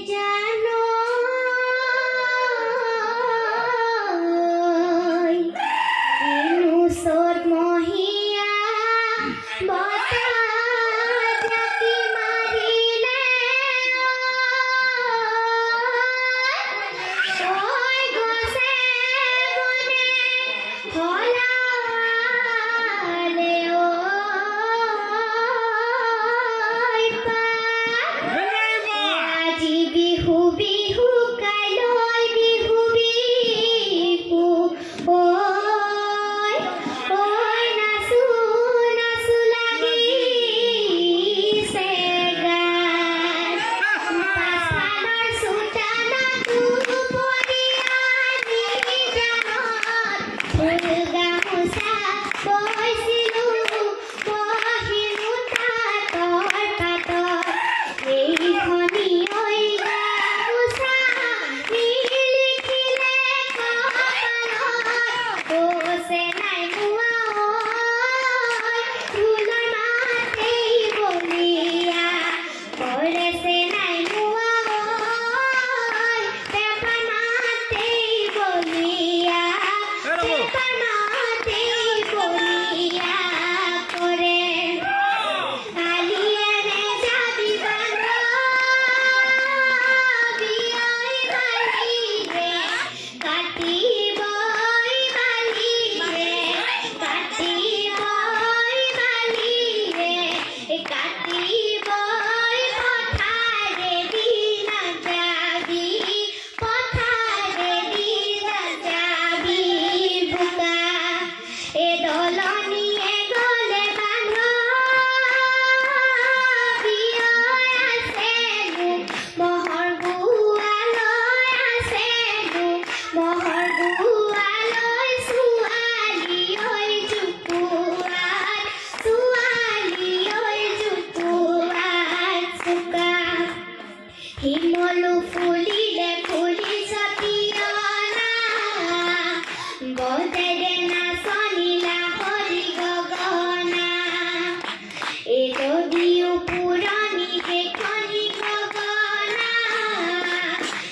জানো সত মহিয়া বতাকি মারিলে ওই গছে বনে হলালে ওই আজি বিহু বিহু কাইলৈ বিহু বিহু ঐ নাচো নাচো লাগিছে গান পাছালৰ চোতালতো পৰিয়ানি জানত ফুল গামোচা বৈছিলোঁ পহিলোঁ তাঁতৰ পাতত এইখনি ঐ গামোচা নিলিখিলে কপালত কৈছে নাই মোৱা ঐ ঢোলৰ মাতেই বলিয়া কৰেছে নাই মোৱা ঐ পেঁপাৰ মাতেই বলিয়া পেঁপাৰ মাতেই বলিয়া কৰে আলিয়েৰে যাবি বিয়াই বালিৰে কাটিবই বালিৰে কাটিবই বালিৰে কাটিবই পথাৰেদি নাযাবি পথাৰেদি নাযাবি বোকা দলনিয়ে গ'লে বান্ধ বিয়ৈ আছে মোক মহৰ গোৱালৈ আছে মোক মহৰ গোৱালৈ ছোৱালী ঐ জোকোৱাত ছোৱালী ঐ জোকোৱাত চোকা শিমলু ফুলিলে ফুলি চতিয়না বজেৰে নাচনিলা হৰি গগনা এই যদিও পুৰণি সেইখনি গগনা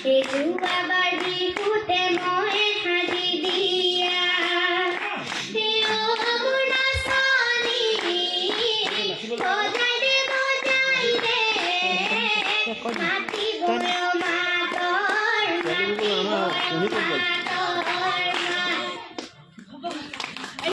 এই যোৱাবাৰ বিহুতে মই সাজি দিয়া এই মোৰ নাচনি বজাই দে মাত